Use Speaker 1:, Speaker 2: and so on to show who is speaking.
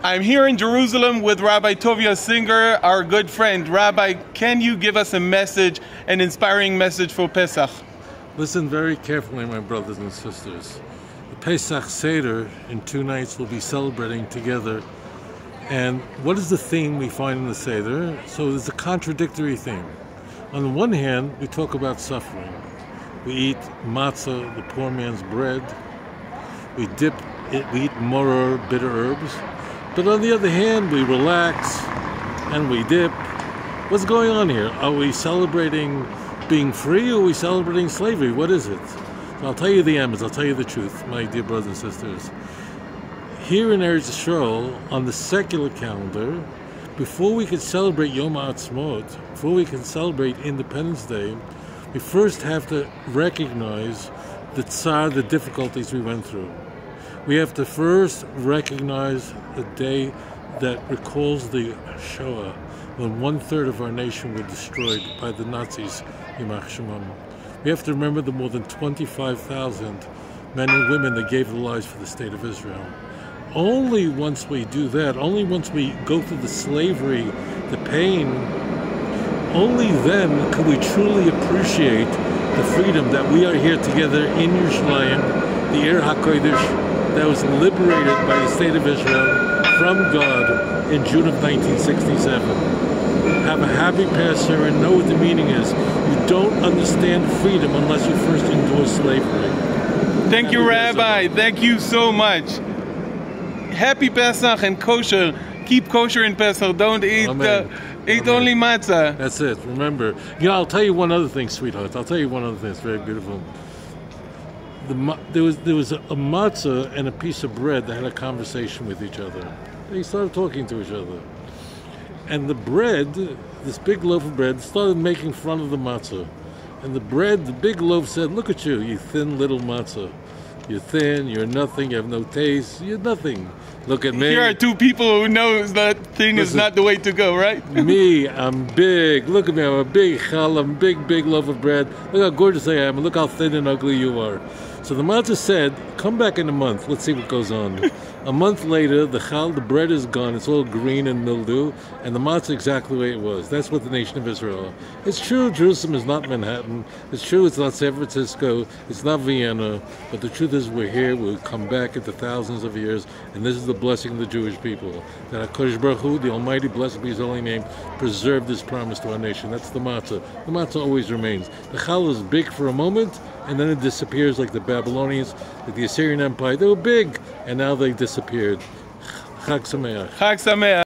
Speaker 1: I'm here in Jerusalem with Rabbi Tovia Singer, our good friend. Rabbi, can you give us a message, an inspiring message for Pesach?
Speaker 2: Listen very carefully, my brothers and sisters. The Pesach Seder in 2 nights we'll be celebrating together. And what is the theme we find in the Seder? So there's a contradictory theme. On the one hand, we talk about suffering. We eat matzah, the poor man's bread. We eat moror, bitter herbs. But on the other hand, we relax and we dip. What's going on here? Are we celebrating being free or are we celebrating slavery? What is it? So I'll tell you the answers. I'll tell you the truth, my dear brothers and sisters. Here in Eretz Yisrael, on the secular calendar, before we can celebrate Yom HaAtzmaut, before we can celebrate Independence Day, we first have to recognize the tsar, the difficulties we went through. We have to first recognize the day that recalls the Shoah, when 1/3 of our nation were destroyed by the Nazis, Yimach Shemam. We have to remember the more than 25,000 men and women that gave their lives for the state of Israel. Only once we do that, only once we go through the slavery, the pain, only then can we truly appreciate the freedom that we are here together in Yerushalayim, the Ir HaKodesh, that was liberated by the state of Israel from God in June of 1967. Have a happy Passover and know what the meaning is. You don't understand freedom unless you first endure slavery.
Speaker 1: Thank you, Rabbi. Thank you so much. Happy Pesach and kosher. Keep kosher in Pesach. Don't eat eat only matzah.
Speaker 2: That's it. Remember. I'll tell you one other thing, sweetheart. I'll tell you one other thing. It's very beautiful. There was a matzah and a piece of bread that had a conversation with each other. They started talking to each other. And the bread, this big loaf of bread, started making fun of the matzah. And the bread, the big loaf said, "Look at you, you thin little matzah. You're thin, you're nothing, you have no taste, you're nothing. Look at me."
Speaker 1: Here are two people who knows that thing is not the way to go, right?
Speaker 2: Me, I'm big. Look at me, I'm a big chal, I'm a big loaf of bread. Look how gorgeous I am, and look how thin and ugly you are. So the matzah said, "Come back in a month, let's see what goes on." A month later, the chal, the bread is gone, it's all green and mildew, and the matzah exactly the way it was. That's what the nation of Israel. It's true, Jerusalem is not Manhattan. It's true, it's not San Francisco. It's not Vienna. But the truth is, we're here. We'll come back into thousands of years, and this is the blessing of the Jewish people. That HaKadosh Baruch Hu, the Almighty, blessed be His holy name, preserved this promise to our nation. That's the matzah. The matzah always remains. The chal is big for a moment, and then it disappears like the Babylonians, like the Assyrian Empire. They were big, and now they disappeared. Chag Sameach.
Speaker 1: Chag Sameach.